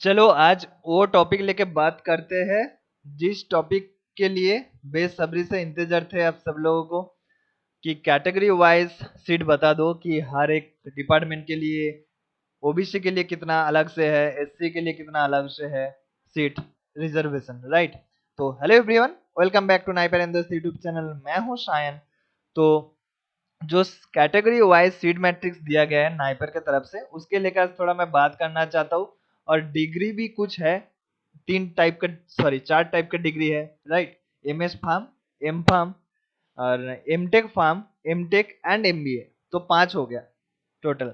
चलो आज वो टॉपिक लेके बात करते हैं जिस टॉपिक के लिए बेसब्री से इंतजार थे आप सब लोगों को कि कैटेगरी वाइज सीट बता दो कि हर एक डिपार्टमेंट के लिए ओबीसी के लिए कितना अलग से है, एससी के लिए कितना अलग से है सीट रिजर्वेशन, राइट। तो hello everyone, welcome back to NIPER and दोस्त यूट्यूब चैनल। मैं हूं शायन। तो जो कैटेगरी वाइज सीट मैट्रिक्स दिया गया है नाइपर की तरफ से उसके लेकर थोड़ा मैं बात करना चाहता हूँ। और डिग्री भी कुछ है, चार टाइप का डिग्री है, right. MS pharm, M pharm और M Tech pharm, M Tech and MBA, तो 5 हो गया टोटल।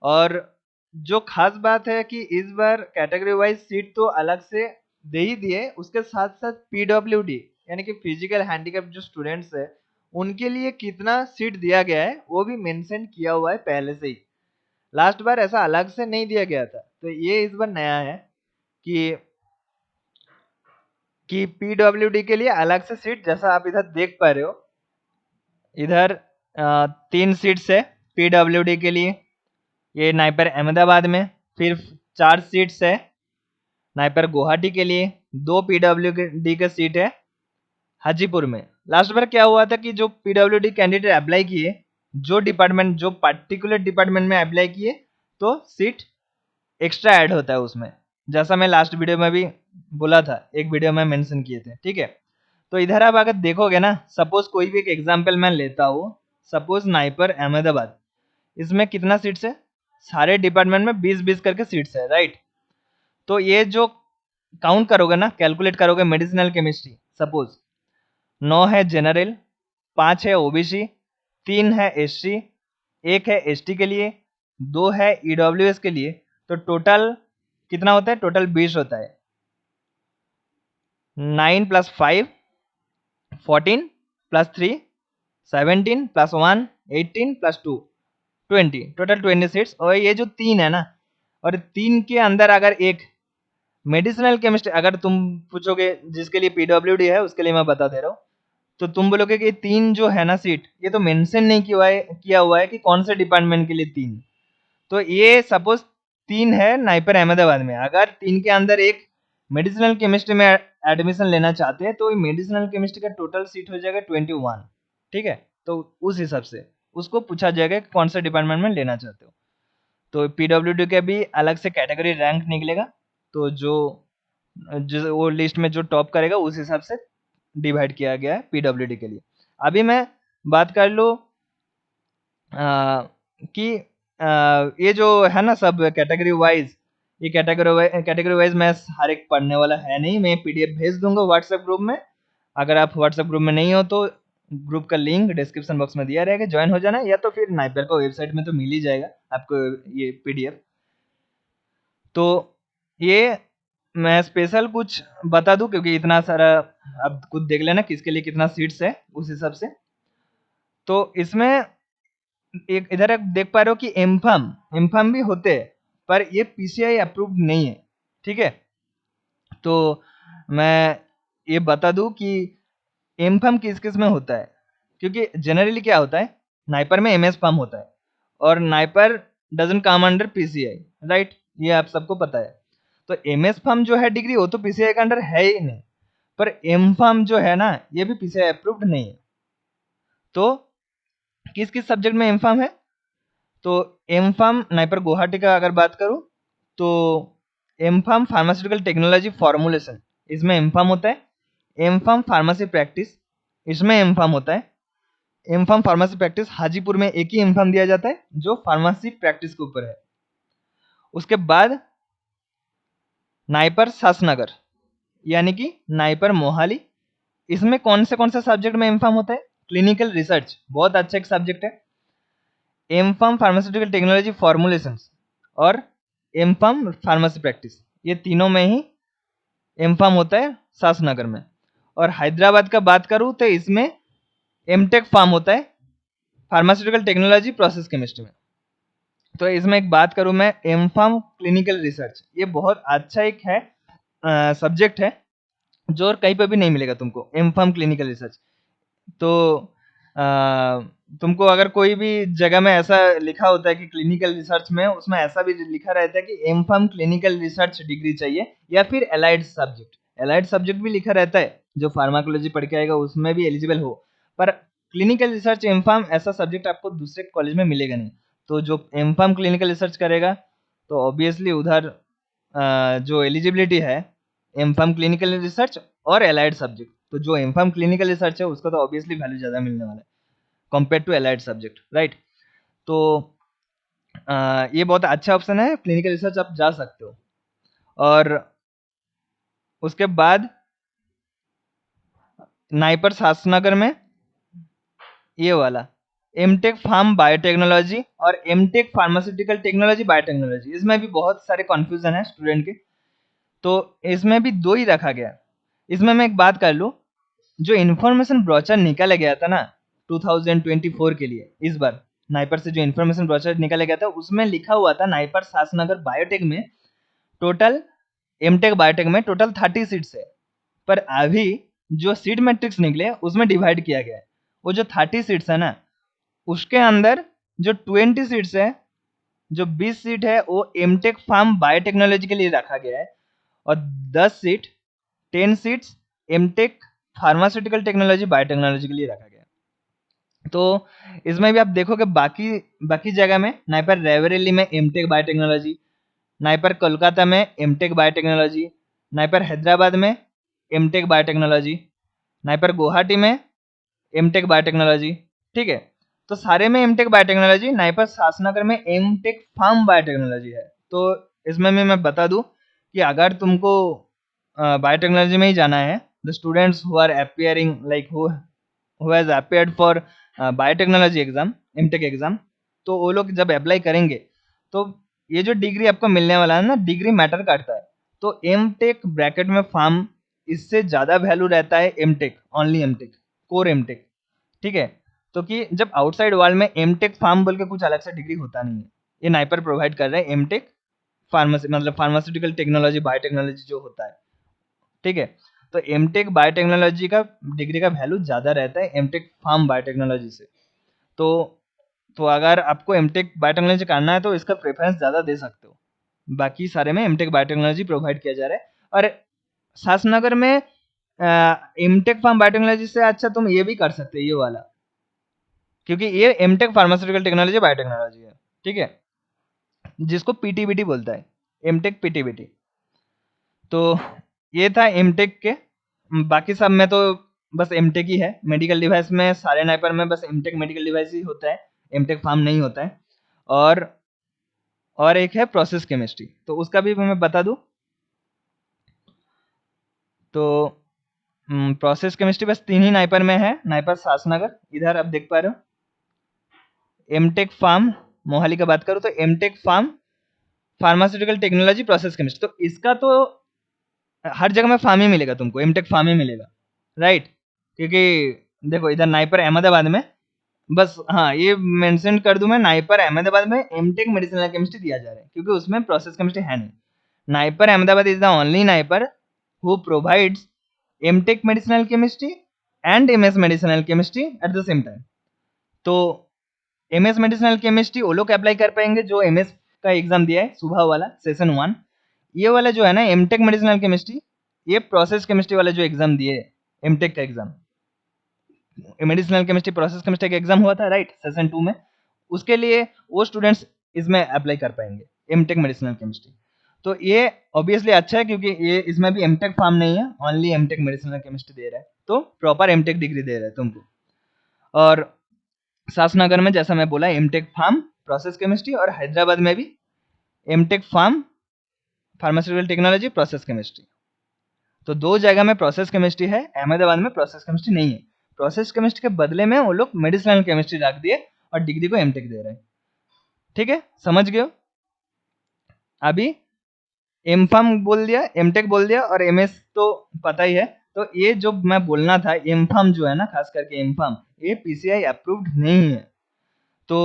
और जो खास बात है कि इस बार कैटेगरी वाइज सीट तो अलग से दे ही दिए, उसके साथ साथ पीडब्ल्यूडी यानी कि फिजिकल हैंडीकैप जो स्टूडेंट्स है उनके लिए कितना सीट दिया गया है वो भी मेंशन किया हुआ है पहले से ही। लास्ट बार ऐसा अलग से नहीं दिया गया था, तो ये इस बार नया है कि पीडब्ल्यूडी के लिए अलग से सीट, जैसा आप इधर देख पा रहे हो। इधर 3 सीट्स है पीडब्ल्यूडी के लिए, ये नाइपर अहमदाबाद में। फिर 4 सीट्स है नाइपर गुवाहाटी के लिए। 2 पीडब्ल्यूडी का सीट है हाजीपुर में। लास्ट बार क्या हुआ था कि जो पीडब्ल्यूडी कैंडिडेट अप्लाई किए, जो पर्टिकुलर डिपार्टमेंट में अप्लाई किए, तो सीट एक्स्ट्रा ऐड होता है उसमें, जैसा मैं लास्ट वीडियो में भी बोला था, एक वीडियो में मेंशन किए थे, ठीक है। तो इधर आप अगर देखोगे ना, सपोज कोई भी एक एग्जांपल मैं लेता हूँ, सपोज नाइपर अहमदाबाद, इसमें कितना सीट्स है? सारे डिपार्टमेंट में 20-20 करके सीट्स है, राइट। तो ये जो काउंट करोगे ना, कैलकुलेट करोगे, मेडिसिनल केमिस्ट्री सपोज 9 है जनरल, 5 है ओबीसी, 3 है एससी, 1 है एसटी के लिए, 2 है ईडब्ल्यूएस के लिए, तो टोटल कितना होता है? टोटल 20 होता है। 9 + 5 14 + 3 17 + 1 18 + 2 20, टोटल 20 सीट्स। और ये जो 3 है ना, और 3 के अंदर अगर एक मेडिसिनल केमिस्ट्री, अगर तुम पूछोगे जिसके लिए पीडब्ल्यूडी है उसके लिए मैं बता दे रहा हूँ, तो तुम बोलोगे कि 3 जो है ना सीट, ये तो मेंशन नहीं किया हुआ है कि कौन से डिपार्टमेंट के लिए 3। तो ये सपोज 3 है नाइपर अहमदाबाद में, अगर 3 के अंदर एक मेडिसिनल केमिस्ट्री में एडमिशन लेना चाहते हैं तो मेडिसिनल केमिस्ट्री का टोटल सीट हो जाएगा 21, ठीक है। तो उस हिसाब से उसको पूछा जाएगा कि कौन से डिपार्टमेंट में लेना चाहते हो। तो पीडब्ल्यूडी के भी अलग से कैटेगरी रैंक निकलेगा, तो जो वो लिस्ट में जो टॉप करेगा उस हिसाब से डिवाइड किया गया है पीडब्ल्यूडी के लिए। अभी मैं बात कर लूँ कि ये जो है ना सब कैटेगरी वाइज, ये कैटेगरी वाइज मैं हर एक पढ़ने वाला है नहीं, मैं पीडीएफ भेज दूंगा व्हाट्सएप ग्रुप में। अगर आप व्हाट्सएप ग्रुप में नहीं हो तो ग्रुप का लिंक डिस्क्रिप्शन बॉक्स में दिया रहेगा, ज्वाइन हो जाना, या तो फिर नाइपर का वेबसाइट में तो मिल ही जाएगा आपको ये पीडीएफ। तो ये मैं स्पेशल कुछ बता दूं क्योंकि इतना सारा, अब खुद देख लेना किसके लिए कितना सीट्स है उस हिसाब से। तो इसमें एक इधर एक देख पा रहे हो कि एमफार्म भी होते हैं, पर ये पीसीआई अप्रूव्ड नहीं है, ठीक है। तो मैं ये बता दूं कि एमफार्म किस किस में होता है, क्योंकि जनरली क्या होता है, नाइपर में एमएस फार्म होता है और NIPER doesn't come under PCI, right, ये आप सबको पता है। तो एमएस फार्म जो है डिग्री, वो तो पीसीआई के अंडर है ही नहीं, पर एम फार्म जो है ना, ये भी पीसीआई अप्रूव्ड नहीं है। तो किस किस सब्जेक्ट में एम फार्म है? तो एम फार्म नाइपर गुवाहाटी का अगर बात करूं तो M Pharm pharmaceutical technology formulation, इसमें एम फार्म होता है। एम फार्म फार्मेसी प्रैक्टिस, इसमें एम फार्म होता है। M Pharm pharmacy practice Hajipur में एक ही एम फार्म दिया जाता है जो फार्मेसी प्रैक्टिस के ऊपर है। उसके बाद नाइपर सासनगर यानी कि नाइपर मोहाली, इसमें कौन से सब्जेक्ट में एम फार्म होता है? क्लिनिकल रिसर्च, बहुत अच्छा एक सब्जेक्ट है। M Pharm pharmaceutical technology formulations और एम फार्म फार्मेसी प्रैक्टिस, ये तीनों में ही एम फार्म होता है सासनगर में। और हैदराबाद का बात करूं तो इसमें एमटेक फार्म होता है फार्मास्यूटिकल टेक्नोलॉजी प्रोसेस केमिस्ट्री में। तो इसमें एक बात करूं मैं, एम फार्म क्लिनिकल रिसर्च, ये बहुत अच्छा एक है सब्जेक्ट है जो और कहीं पर भी नहीं मिलेगा तुमको, एम फार्म क्लिनिकल रिसर्च। तो तुमको अगर कोई भी जगह में ऐसा लिखा होता है कि क्लिनिकल रिसर्च में, उसमें ऐसा भी लिखा रहता है कि एमफार्म क्लिनिकल रिसर्च डिग्री चाहिए, या फिर एलाइड सब्जेक्ट भी लिखा रहता है, जो फार्माकोलॉजी पढ़ के आएगा उसमें भी एलिजिबल हो। पर क्लिनिकल रिसर्च एमफार्म ऐसा सब्जेक्ट आपको दूसरे कॉलेज में मिलेगा नहीं। तो जो एमफार्म क्लिनिकल रिसर्च करेगा तो ऑब्वियसली उधर जो एलिजिबिलिटी है एमफार्म क्लिनिकल रिसर्च और एलाइड सब्जेक्ट, तो जो एमफार्म क्लिनिकल रिसर्च है उसका तो ऑब्वियसली वैल्यू ज़्यादा मिलने वाला है compare to allied subject, right. तो ये बहुत अच्छा ऑप्शन है, क्लिनिकल रिसर्च आप जा सकते हो। और उसके बाद नाइपर शास्त्रनगर में ये वाला एमटेक फार्म बायोटेक्नोलॉजी और एमटेक फार्मास्यूटिकल टेक्नोलॉजी बायोटेक्नोलॉजी, इसमें भी बहुत सारे कन्फ्यूजन है स्टूडेंट के, तो इसमें भी दो ही रखा गया। इसमें मैं एक बात कर लूँ, जो इन्फॉर्मेशन ब्रोचर निकाला गया था ना 2024 के लिए, इस बार नाइपर से जो इन्फॉर्मेशन ब्रोचर निकाला गया था उसमें लिखा हुआ था नाइपर शास्त्रनगर बायोटेक में टोटल, एमटेक बायोटेक में टोटल 30 सीट्स है। पर अभी जो सीट मैट्रिक्स निकले उसमें डिवाइड किया गया है, वो जो 30 सीट्स है ना उसके अंदर जो 20 सीट्स है, जो 20 सीट है वो एमटेक फार्म बायोटेक्नोलॉजी के लिए रखा गया है, और 10 seats MTech pharmaceutical technology biotechnology के लिए रखा गया है। तो इसमें भी आप देखोगे बाकी बाकी जगह में नाइपर रेवरेली में एमटेक बायोटेक्नोलॉजी, नाइपर कोलकाता में एमटेक बायोटेक्नोलॉजी, नाइपर हैदराबाद में एमटेक बायोटेक्नोलॉजी, नाइपर गुवाहाटी में एमटेक बायोटेक्नोलॉजी, ठीक है। तो सारे में एमटेक बायोटेक्नोलॉजी, नाइपर शास्त्रनगर में एमटेक फार्म बायोटेक्नोलॉजी है। तो इसमें मैं बता दूं कि अगर तुमको बायोटेक्नोलॉजी में ही जाना है, the students who are appearing like who has appeared for biotechnology exam, MTech exam, तो वो लोग जब अप्लाई करेंगे तो ये जो डिग्री आपको मिलने वाला है ना, डिग्री मैटर करता है। तो एमटेक ब्रैकेट में फार्म, इससे ज़्यादा वैल्यू रहता है MTech, only MTech, core MTech, ठीक है। तो कि जब आउटसाइड वर्ल्ड में एमटेक फार्म बोल के कुछ अलग से डिग्री होता नहीं है, ये नाइपर प्रोवाइड कर रहे हैं एमटेक फार्मेसी, मतलब फार्मास्यूटिकल टेक्नोलॉजी बायोटेक्नोलॉजी जो होता है, ठीक है। तो एमटेक बायोटेक्नोलॉजी का डिग्री का वैल्यू ज़्यादा रहता है एमटेक फार्म बायोटेक्नोलॉजी से। तो अगर आपको एमटेक बायोटेक्नोलॉजी करना है तो इसका प्रेफरेंस ज़्यादा दे सकते हो, बाकी सारे में एमटेक बायोटेक्नोलॉजी प्रोवाइड किया जा रहा है। और शास्त्रनगर में एमटेक फार्म बायोटेक्नोलॉजी से अच्छा तुम ये भी कर सकते हो, ये वाला, क्योंकि ये एमटेक फार्मास्यूटिकल टेक्नोलॉजी बायोटेक्नोलॉजी है, ठीक है, जिसको पीटीबीटी बोलता है, एमटेक पीटीबीटी। तो ये था एमटेक के, बाकी सब में तो बस एमटेक ही है। मेडिकल डिवाइस में सारे नाइपर में बस एमटेक मेडिकल डिवाइस ही होता है, एमटेक फार्म नहीं होता है। और एक है प्रोसेस केमिस्ट्री, तो उसका भी मैं बता दूं। तो प्रोसेस केमिस्ट्री बस 3 ही नाइपर में है, नाइपर शास्त्रनगर, इधर आप देख पा रहे हो। एमटेक फार्म मोहाली का बात करूँ तो MTech Pharm pharmaceutical technology process chemistry, तो इसका तो हर जगह में फार्म ही मिलेगा तुमको, एमटेक फार्म ही मिलेगा, राइट। क्योंकि देखो इधर नाइपर अहमदाबाद में, बस हाँ ये मेंशन कर दूं मैं, नाइपर अहमदाबाद में एमटेक मेडिसिनल केमिस्ट्री दिया जा रहा है, क्योंकि उसमें प्रोसेस केमिस्ट्री है नहीं। NIPER Ahmedabad is the only NIPER who provides MTech medicinal chemistry and MS medicinal chemistry at the same time. तो एमएस मेडिसिनल केमिस्ट्री वो लोग अप्लाई कर पाएंगे जो एमएस का एग्जाम दिया है सुबह वाला सेशन 1। ये वाला जो है ना एमटेक मेडिसिनल केमिस्ट्री, ये प्रोसेस केमिस्ट्री वाला जो एग्जाम दिए, एमटेक का exam, medicinal chemistry process chemistry का एग्जाम हुआ था, राइट, सेशन 2 में, उसके लिए वो स्टूडेंट्स इसमें अप्लाई कर पाएंगे एमटेक मेडिसिनल केमिस्ट्री। तो ये ऑब्वियसली अच्छा है, क्योंकि ये इसमें भी एमटेक फार्म नहीं है, ओनली एमटेक मेडिसिनल केमिस्ट्री दे रहा है, तो प्रॉपर एमटेक डिग्री दे रहा है तुमको। और शास्त्रनगर में जैसा मैं बोला एमटेक फार्म प्रोसेस केमिस्ट्री, और हैदराबाद में भी MTech Pharm pharmaceutical technology process chemistry. तो 2 जगह में प्रोसेस केमिस्ट्री है, अहमदाबाद में प्रोसेस केमिस्ट्री नहीं है। प्रोसेस केमिस्ट्री के बदले में वो लोग मेडिसिनल केमिस्ट्री रख दिए और डिग्री को एमटेक दे रहे हैं, ठीक है, समझ गए हो। अभी एम फार्म बोल दिया, एमटेक बोल दिया, और एमएस तो पता ही है। तो ये जो मैं बोलना था, एम फार्म जो है ना, खास करके एम फार्म, ये पीसीआई अप्रूव्ड नहीं है। तो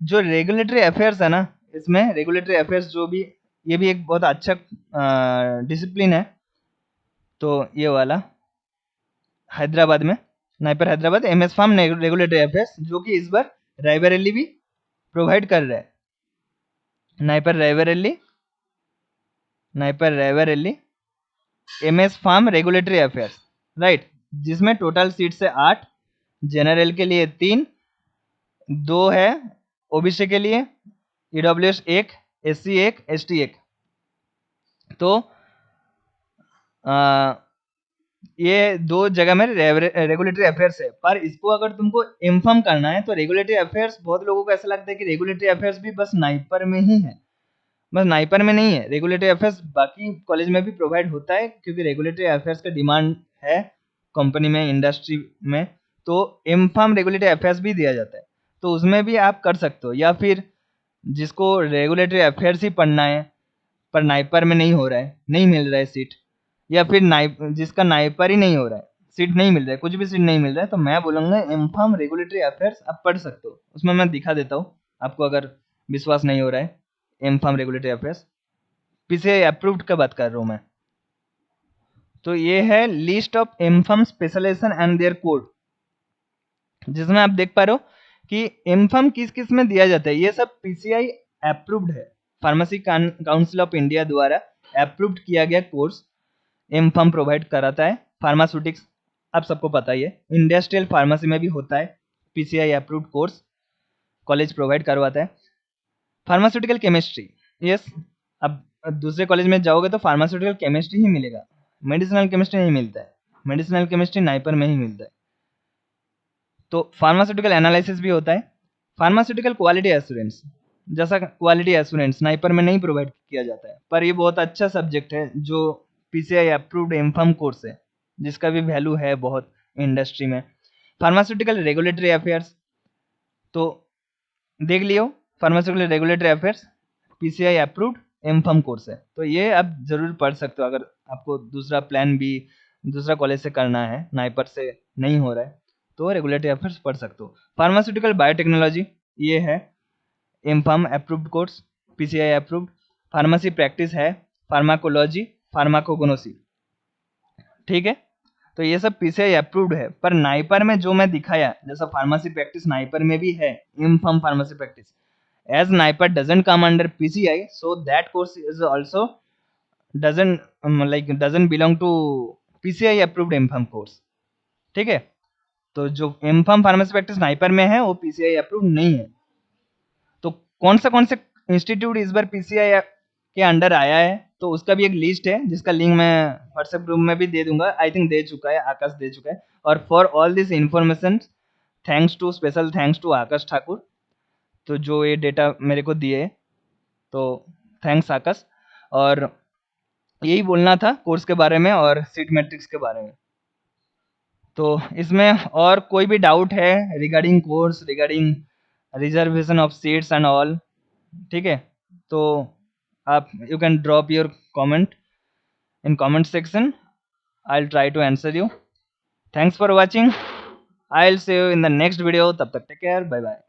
जो रेगुलेटरी अफेयर्स है ना, इसमें रेगुलेटरी अफेयर्स जो भी, ये भी एक बहुत अच्छा डिसिप्लिन है। तो ये वाला हैदराबाद में NIPER Hyderabad, MS Pharm regulatory affairs, जो कि इस बार रायबरेली भी प्रोवाइड कर रहा है। NIPER Raebareli MS Pharm regulatory affairs, right, जिसमें टोटल सीट्स है 8, जनरल के लिए 3, 2 है ओबीसी के लिए, ईडब्ल्यूएस 1, एससी 1, एसटी 1। तो ये 2 जगह में रेगुलेटरी अफेयर्स है। पर इसको अगर तुमको एमफार्म करना है तो रेगुलेटरी अफेयर्स, बहुत लोगों को ऐसा लगता है कि रेगुलेटरी अफेयर्स भी बस नाइपर में ही है। बस नाइपर में नहीं है, रेगुलेटरी अफेयर्स बाकी कॉलेज में भी प्रोवाइड होता है, क्योंकि रेगुलेटरी अफेयर्स का डिमांड है कंपनी में, इंडस्ट्री में। तो एमफार्म रेगुलेटरी अफेयर्स भी दिया जाता है, तो उसमें भी आप कर सकते हो। या फिर जिसको रेगुलेटरी अफेयर्स ही पढ़ना है पर नाइपर में नहीं हो रहा है, नहीं मिल रहा है सीट, या फिर जिसका नाइपर ही नहीं हो रहा है, सीट नहीं मिल रहा है, कुछ भी सीट नहीं मिल रहा है, तो मैं बोलूँगा एमफार्म रेगुलेटरी अफेयर्स आप पढ़ सकते हो। उसमें मैं दिखा देता हूँ आपको, अगर विश्वास नहीं हो रहा है। MPharm regulatory affairs PCI approved का बात कर रहा हूँ मैं। तो ये है list of MPharm specialization and their code, जिसमें आप देख पा रहे हो कि एमफार्म किस किस में दिया जाता है। ये सब पीसीआई अप्रूव्ड है, फार्मेसी काउंसिल ऑफ इंडिया द्वारा अप्रूव्ड किया गया कोर्स एमफार्म प्रोवाइड कराता है। फार्मास्यूटिक्स आप सबको पता ही है, इंडस्ट्रियल फार्मेसी में भी होता है PCI approved course, college provide करवाता है। फार्मास्यूटिकल केमिस्ट्री, यस, अब दूसरे कॉलेज में जाओगे तो फार्मास्यूटिकल केमिस्ट्री ही मिलेगा, मेडिसिनल केमिस्ट्री नहीं मिलता है। मेडिसिनल केमिस्ट्री नाइपर में ही मिलता है। तो फार्मास्यूटिकल एनालिसिस भी होता है। फार्मास्यूटिकल क्वालिटी एश्योरेंस, जैसा क्वालिटी एश्योरेंस नाइपर में नहीं प्रोवाइड किया जाता है, पर ये बहुत अच्छा सब्जेक्ट है जो पीसीआई अप्रूव्ड एमफार्म कोर्स है, जिसका भी वैल्यू है बहुत इंडस्ट्री में। फार्मास्यूटिकल रेगुलेटरी अफेयर्स, तो देख लियो, pharmaceutical regulatory affairs PCI approved M Pharm course है, तो ये आप जरूर पढ़ सकते हो अगर आपको दूसरा प्लान भी दूसरा कॉलेज से करना है, नाइपर से नहीं हो रहा है, तो रेगुलेटरी अफेयर्स पढ़ सकते हो। फार्मास्यूटिकल बायोटेक्नोलॉजी, ये है M form approved course, PCI approved. Pharmacy practice है, फार्माकोलॉजी, फार्माकोगनोसी, ठीक है। तो ये सब पीसीआई अप्रूव्ड है। पर नाइपर में जो मैं दिखाया, जैसा फार्मेसी प्रैक्टिस नाइपर में भी है, M form pharmacy practice, as Naipar doesn't come under PCI, so that course is also doesn't belong to PCI approved MPharm course, ठीक है। तो जो MPharm फार्मेसी प्रैक्टिस नाइपर में है वो PCI अप्रूव नहीं है। तो कौन से इंस्टीट्यूट इस बार PCI के अंडर आया है, तो उसका भी एक लिस्ट है, जिसका लिंक मैं व्हाट्सएप ग्रुप में भी दे दूंगा, आई थिंक दे चुका है, आकाश दे चुका है। और for all this information special thanks to Akash Thakur, तो जो ये डेटा मेरे को दिए, तो थैंक्स आकाश। और यही बोलना था कोर्स के बारे में और सीट मैट्रिक्स के बारे में। तो इसमें और कोई भी डाउट है regarding course, regarding reservation of seats and all, ठीक है, तो आप you can drop your comment in comment section, I will try to answer you. Thanks for watching, I will see you in the next video, तब तक take care, bye bye.